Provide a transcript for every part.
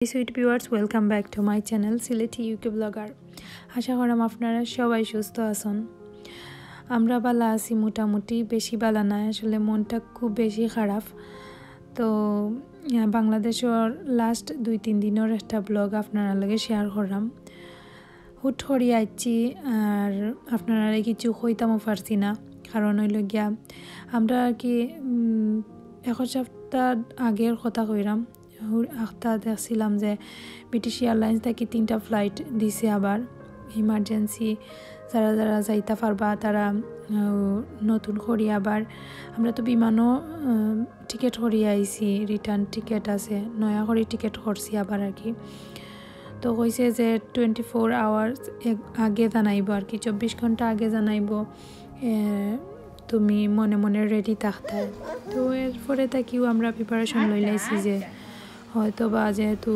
Sweet viewers, welcome back to my channel Sylheti UK blogger. আশা করাম আপনারা সবাই সুস্থ আছেন। আমরা বালা আছি, মোটামুটি বেশি বালা নাই, আসলে মনটা খুব বেশি খারাপ। তো বাংলাদেশের লাস্ট 2-3 দিনের একটা ব্লগ আপনারা লগে শেয়ার করলাম। হুট করে আইছি আর আপনারা কিছু কইতামও পারছি না, কারণ হইল গিয়া আমরা আর কি 1 সপ্তাহ আগের কথা কইরাম। একটা দেখছিলাম যে ব্রিটিশ এয়ারলাইন্স থেকে 3টা ফ্লাইট দিছে, আবার ইমার্জেন্সি যারা যারা যাইতে পারবা তারা নতুন করি। আবার আমরা তো বিমানও টিকিট করিয়ে আইছি, রিটার্ন টিকিট আছে, নয়া করে টিকিট করছি আবার আর কি। তো কইছে যে 24 আওয়ার্স আগে জানাইব আর কি, 24 ঘন্টা আগে জানাইব, তুমি মনে মনে রেডি থাকতে। তো এরপরে তাকিও আমরা প্রিপারেশন লইলাইছি যে হয়তো বা যেহেতু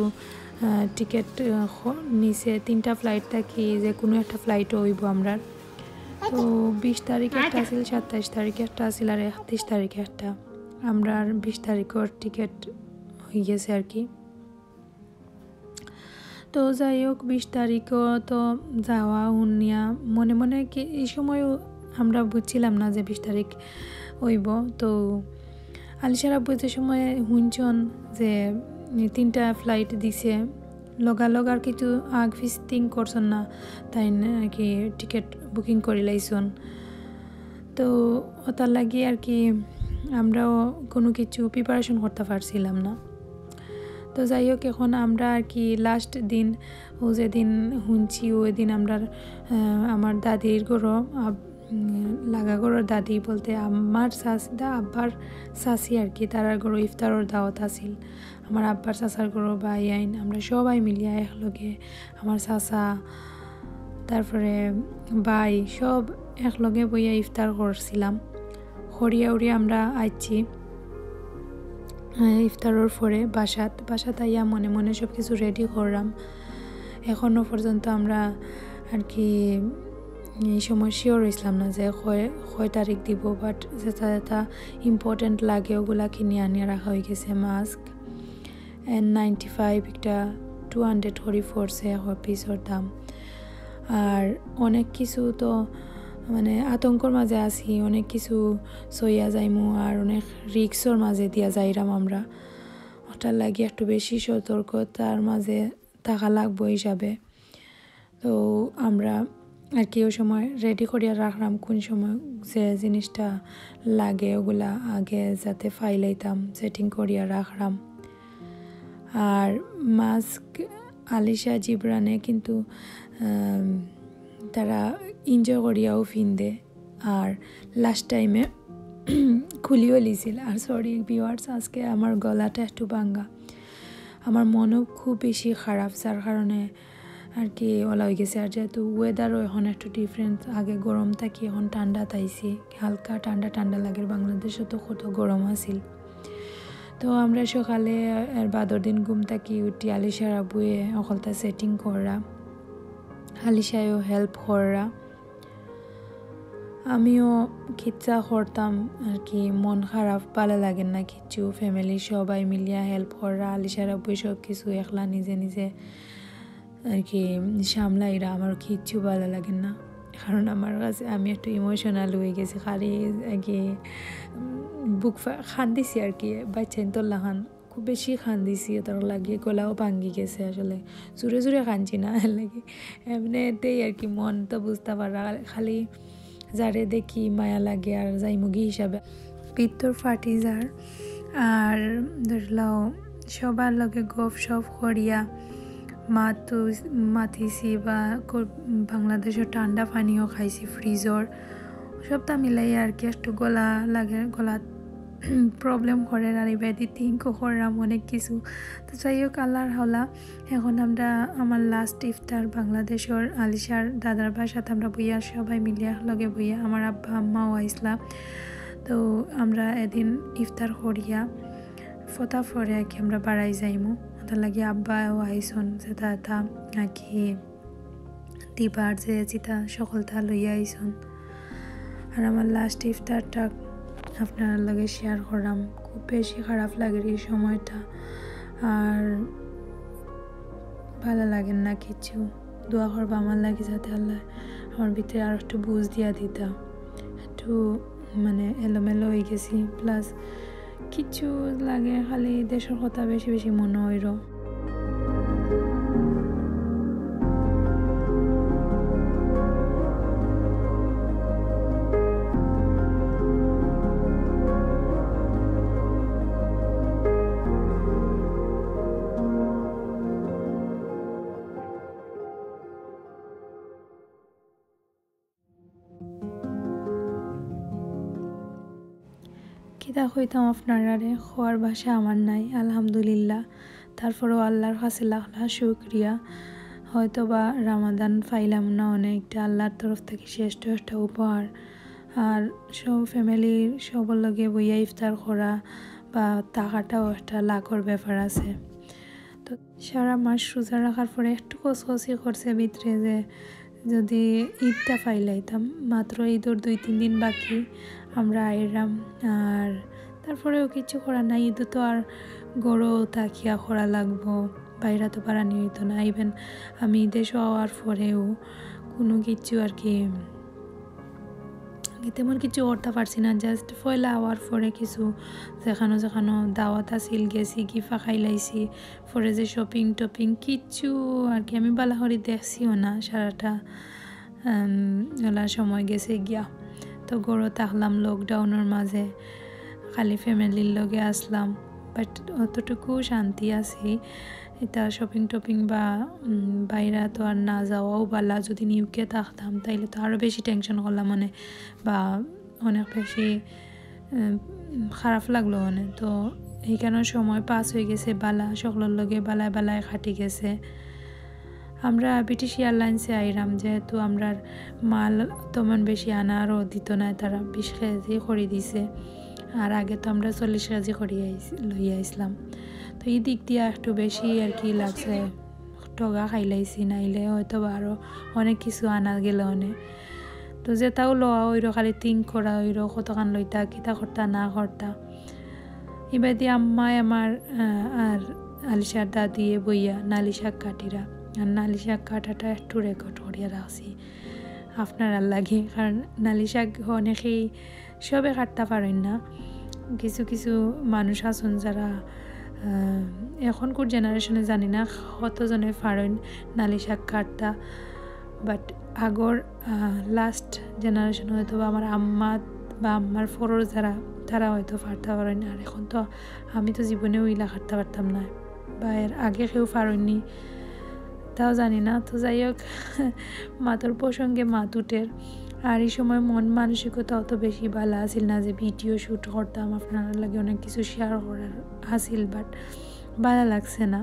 টিকিট নিচে 3টা ফ্লাইট থাকি, যে কোনো একটা ফ্লাইটও হইব আমরা। তো 20 তারিখে একটা আসিল, 27 তারিখে একটা আসিল আর 31 তারিখে একটা। আমরা 20 তারিখের টিকিট হয়ে গেছে আর কি। তো যাই হোক, 20 তারিখও তো যাওয়া উনিয়া মনে মনে কি এই সময়ও আমরা বুঝছিলাম না যে 20 তারিখ হইব। তো আলিশার আব্বু যে সময় শুনছন যে 3টা ফ্লাইট দিছে, লগালগ আর কিছু আগ ফিস্টিং করছেন না, তাই আর কি টিকিট বুকিং করে লাইছন। তো ওটার লাগি আর কি আমরাও কোনো কিছু প্রিপারেশন করতে পারছিলাম না। তো যাই হোক, এখন আমরা আর কি লাস্ট দিন ও যেদিন শুনছি ওই দিন আমরা আমার দাদির ঘরও লাগা ঘরের দাদি বলতে আমার আব্বার শাশি আর কি, তার ঘরও ইফতারের দাওয়াত আছিল। আমার আব্বার চাচার ঘরও ভাই আইন, আমরা সবাই মিলিয়া একলগে, আমার চাচা তারপরে ভাই সব একলগে বইয়া ইফতার করছিলাম। হরিয়া উড়িয়া আমরা আইছি ইফতারের পরে বাসাত আইয়া মনে মনে সব কিছু রেডি করলাম। এখনও পর্যন্ত আমরা আর কি এই সময় শিওর হয়েছিলাম না যে কয় তারিখ দিব, বাট যেটা যেটা ইম্পর্টেন্ট লাগে ওগুলা কিনে আনিয়ে রাখা হয়ে গেছে। মাস্ক N95 একটা 200 করে পড়ছে পিসের দাম। আর অনেক কিছু তো মানে আতঙ্কর মাঝে আছি, অনেক কিছু সইয়া যাইমু আর অনেক রিক্সর মাঝে দিয়া যাইরাম আমরা। ওটার লাগে একটু বেশি সতর্কতার মাঝে থাকা লাগবো হিসাবে। তো আমরা আর কি ওই সময় রেডি করিয়া রাখলাম, কোন সময় যে জিনিসটা লাগে ওগুলা আগে যাতে ফাইলাইতাম, সেটিং করিয়া রাখলাম। আর মাস্ক আলিশা জিবরানে কিন্তু তারা এনজয় করিয়াও ফিনদে, আর লাস্ট টাইমে খুলিও লিছিল। আর সরি ভিউয়ার্স, আজকে আমার গলাটা একটু ভাঙ্গা, আমার মনও খুব বেশি খারাপ, যার কারণে আর কি ওলা হয়ে গেছে। আর যেহেতু ওয়েদারও এখন একটু ডিফারেন্ট, আগে গরম থাকি এখন ঠান্ডা তাইছি, হালকা ঠান্ডা ঠান্ডা লাগে। বাংলাদেশে তো কত গরম আছিল। তো আমরা সকালে আর বাদর দিন ঘুম থাকি উঠি, আলিশার আবুয়ে অকলতা সেটিং করা, আলিশায়ও হেল্প করা, আমিও খিচ্ছা করতাম আর কি। মন খারাপ, ভালো লাগে না কিছু, ফ্যামিলি সবাই মিলিয়া হেল্প করা। আলিশার আবুয়ে সব কিছু একলা নিজে নিজে আর কি সামলাইরা, আমার কিচ্ছু ভালো লাগে না, কারণ আমার কাছে আমি একটু ইমোশনাল হয়ে গেছি। খালি আর কি বুক খান্দিছি আর কি, বাচ্চাইন তো লাহান খুব বেশি খান্দিছি, তার লাগিয়ে গলাও ভাঙ্গি গেছে। আসলে জোরে জোরে খানছি না, লাগে এমনিতেই আর কি, মন তো বুঝতে পারা, খালি যারে দেখি মায়া লাগে আর যাইমুগি হিসাবে পিত্তর ফাটি যার। আর ধরলাও সবার লগে গপ সপ করিয়া মাতিছি, বা বাংলাদেশের ঠান্ডা পানিও খাইছি ফ্রিজর, সবটা মিলাই আর কি। একটু গলা লাগে, গলা প্রবলেম করে আর এবার থিঙ্কও করলাম অনেক কিছু। তো যাই হোক, আল্লাহর হাওলা। এখন আমরা আমার লাস্ট ইফতার বাংলাদেশের আলিশার দাদার বাসাতে আমরা বইয়া সবাই মিলিয়া লগে বইয়া, আমার আব্বা আম্মাও আইসলাম। তো আমরা এদিন ইফতার করিয়া ফটাফরে আর কি আমরা বাড়াই যাইমু। ওটার লাগে আব্বাও আইসন, যেটা এটা আর কি দিবার যে যেটা সকলটা লইয়া আইসন। আর আমার লাস্ট ইফতারটা আপনার লগে শেয়ার করলাম। খুব বেশি খারাপ লাগে এই সময়টা। আর ভালো লাগে না কিছু। দোয়া করবা আমার লাগে যাতে আল্লাহ আমার ভিতরে আর একটু বুঝ দিয়া দিতা। একটু মানে এলোমেলো হয়ে গেছি, প্লাস কিছু লাগে খালি দেশের কথা বেশি বেশি মনে হইল। কিতা কইতাম আপনারারে, খোয়ার ভাষা আমার নাই আলহামদুলিল্লাহ। তারপরেও আল্লাহর কাছে লাখ লাখ শুকরিয়া। হয়তো বা রামাদান পাইলাম না অনেকটা, আল্লাহর তরফ থেকে শ্রেষ্ঠ একটা উপহার। আর সব ফ্যামিলির সবার লগে বইয়া ইফতার করা বা টাকাটাও একটা লাখর ব্যাপার আছে। তো সারা মাস রোজা রাখার পরে একটু কচকচি করছে ভিতরে যে যদি ঈদটা পাইলাইতাম। মাত্র ঈদের 2-3 দিন বাকি আমরা আইরাম। আর তারপরেও কিছু করা নাই, ঈদ তো আর গড়ও তাকিয়া করা লাগবো, বাইরা তো পারানি হইতো না। ইভেন আমি দেশে হওয়ার পরেও কোনো কিছু আর কি তেমন কিছু করতে পারছি না। জাস্ট পয়লা হওয়ার পরে কিছু যেখানো যেখানো দাওয়াত আসিল গেছি, গিফা খাইলাইছি। পরে যে শপিং টপিং কিচ্ছু আর কি আমি বালাহরি দেখছিও না, সারাটা ওলা সময় গেছে গিয়া। তো গড়ো থাকলাম লকডাউনের মাঝে, খালি ফ্যামিলির লগে আসলাম, বাট অতটুকু শান্তি আছি। এটা শপিং টপিং বা বাইরা তো আর না যাওয়াও বালা। যদি নিউকে থাকতাম তাইলে তো আরও বেশি টেনশন করলাম মনে, বা অনেক বেশি খারাপ লাগলো মনে। তো এইখানে সময় পাস হয়ে গেছে বালা, সকলের লগে বালায় বালায় খাটি গেছে। আমরা ব্রিটিশ এয়ারলাইন্সে আইরাম, যেহেতু আমরা মাল তেমন বেশি আনারও দিত না, তারা 20 কেজি করে দিছে। আর আগে তো আমরা 40 কেজি করিয়ে লইয়া আসলাম। তো এই দিক দিয়ে একটু বেশি আর কি লাগছে, টগা খাইলাইছি, নাইলে হয়তো আরও অনেক কিছু আনা গেল অনেক। তো যেটাও লওয়া ওইরো খালি থিঙ্ক করা ওইরো কতখান লইতা, কিতা করতা না করতা। এবার দিয়ে আম্মায় আমার আর আলিশার দাদিয়ে বইয়া নালি শাক কাটিরা। আর নালি শাক কাটাটা একটু রেকর্ড করিয়া রাখছি আপনারা লাগে, কারণ নালি শাক অনেকেই সবে কাটতে পারেন না। কিছু কিছু মানুষ আছেন যারা এখনকার জেনারেশনে জানি না কতজনে পারেন নালি শাক কাটতা, বাট আগর লাস্ট জেনারেশন হয়তো বা আমার আম্মা বা আম্মার ফরর যারা, তারা হয়তো পারতে পারেন। আর এখন তো আমি তো জীবনেও ইলা কাটতে পারতাম না, বা এর আগে কেউ পারেননি, তাও জানি না। তো যাই হোক, মাতর প্রসঙ্গে মাত উঠের। আর এই সময় মন মানসিকতা অত বেশি ভালো আসিল না যে ভিডিও শ্যুট করতাম, আপনার লাগে অনেক কিছু শেয়ার করার আসিল, বাট ভালো লাগছে না।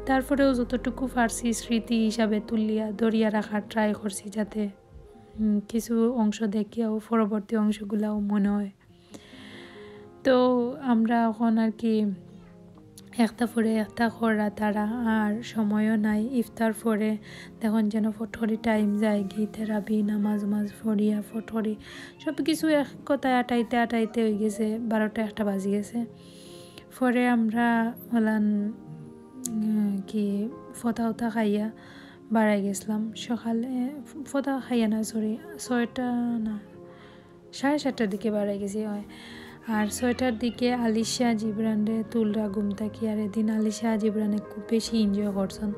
তারপরেও যতটুকু পারছি স্মৃতি হিসাবে তুলিয়া ধরিয়া রাখার ট্রাই করছি, যাতে কিছু অংশ দেখিয়াও পরবর্তী অংশগুলাও মনে হয়। তো আমরা এখন আর কি একটা পরে একটা করা তারা, আর সময়ও নাই। ইফতার পরে দেখুন যেন ফটরি টাইম যায়, গিয়ে থেরাপি নামাজ ফড়িয়া ফটরি সব কিছু এক কথায় আটাইতে হয়ে গেছে, 12টা-1টা বাজি গেছে। পরে আমরা হলাম কি ফতা খাইয়া বাড়াই গেছিলাম সকালে। ফতা খাইয়া না, সরি 6টা না 7:30টার দিকে বাড়াই গেছি হয়। আর 6টার দিকে আলিশা জিবরানরে তুলরা ঘুম থাকি। আর এদিন আলিশা জিবরানে খুব বেশি এনজয় করছেন,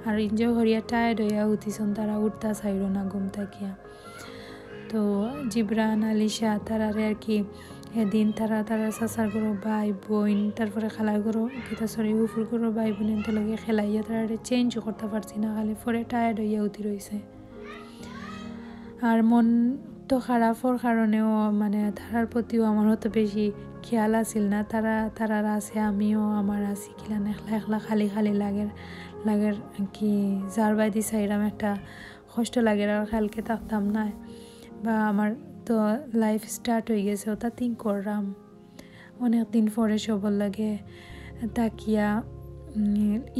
আর এনজয় করিয়া টায়ার্ড হইয়া উঠিছেন, তারা উঠতা চাইল না ঘুম থাকিয়া। তো জিবরান আলিশা তারারে আর কি এদিন তারা চাচার ঘরো ভাই বোন, তারপরে খালার ঘরো উফুর ঘরো ভাই বোনের লগে খেলাইয়া তারা চেঞ্জ করতে পারছি না, খালি পরে টায়ার্ড হইয়া উঠি রয়েছে। আর মন তো খারাপর কারণেও মানে তারার প্রতিও আমার হয়তো বেশি খেয়াল আসিল না। তারার আছে, আমিও আমার আছি, কিলান একলা খালি লাগের কি যার বাইদি চাইরাম একটা কষ্ট লাগে, আর কালকে থাকতাম না, বা আমার তো লাইফ স্টার্ট হয়ে গেছে ওটা থিঙ্ক করলাম অনেক দিন পরে সবর লাগে তাকিয়া।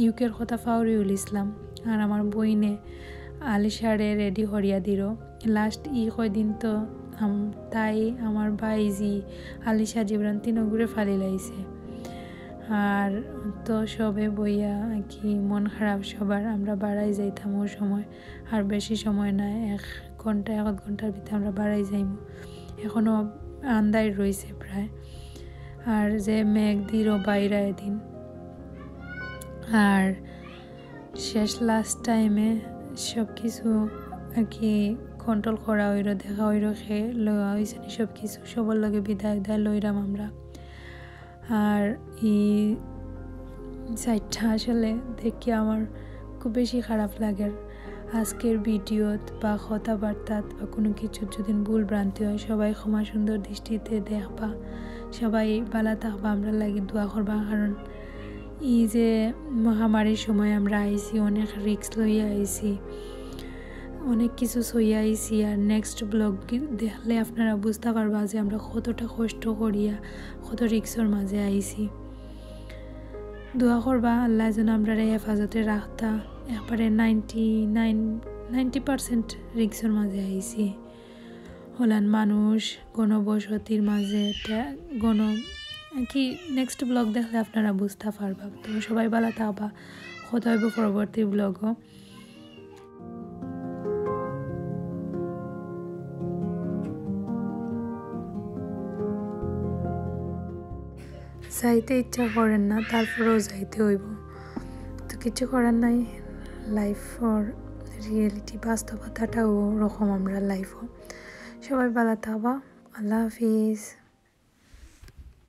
ইউকের কথা ফাউরিউল ইসলাম আর আমার বইনে আলিশারে রেডি হরিয়া দিল লাস্ট কয়দিন। তো তাই আমার ভাইজি আলিশা জিবরান 3 ঘুরে ফালি লাইছে। আর তো সবে বইয়া কি মন খারাপ সবার, আমরা বাড়াই যাইতাম ওই সময়, আর বেশি সময় নাই, 1 ঘন্টার ভিতরে আমরা বাড়াই যাইম। এখনও আন্দাই রয়েছে প্রায়, আর যে মেঘ দিরও বাইরা এদিন। আর শেষ লাস্ট টাইমে সব কিছু আর কি কন্ট্রোল করা হইল, দেখা হইল, খেয়ে লওয়া হয়েছে সব কিছু, সবার লগে বিদায় লইরাম আমরা। আর এই সাইডটা আসলে দেখে আমার খুব বেশি খারাপ লাগে। আজকের ভিডিওত বা কথাবার্তাত বা কোনো কিছু যদি ভুল ভ্রান্তি হয়, সবাই ক্ষমা সুন্দর দৃষ্টিতে দেখবা, সবাই ভালো থাকবা, আমরা লাগি দোয়া করবা। কারণ এই যে মহামারীর সময় আমরা আইছি, অনেক রিস্ক লইয়া আইছি, অনেক কিছু সইয়া আইছি। আর নেক্সট ব্লগ দেখলে আপনারা বুঝতে পারবা যে আমরা কতটা কষ্ট করিয়া কত রিক্সর মাঝে আইছি। দোয়া করবা আল্লাহ যেন আমরা হেফাজতে রাখতা। একবারে 90% রিক্সর মাঝে আইছি। হলান মানুষ গণবসতির মাঝে কি নেক্সট ব্লগ দেখলে আপনারা বুঝতে পারবা। তো সবাই ভালো থাকবা, কথা হইব পরবর্তী ব্লগও। যাইতে ইচ্ছা করেন না, তারপরেও যাইতে হইব, তো কিছু করার নাই। লাইফর রিয়েলিটি, বাস্তবতাটাও ওরকম আমরা লাইফও। সবাই ভালো থাকবা, আল্লাহ হাফিজ।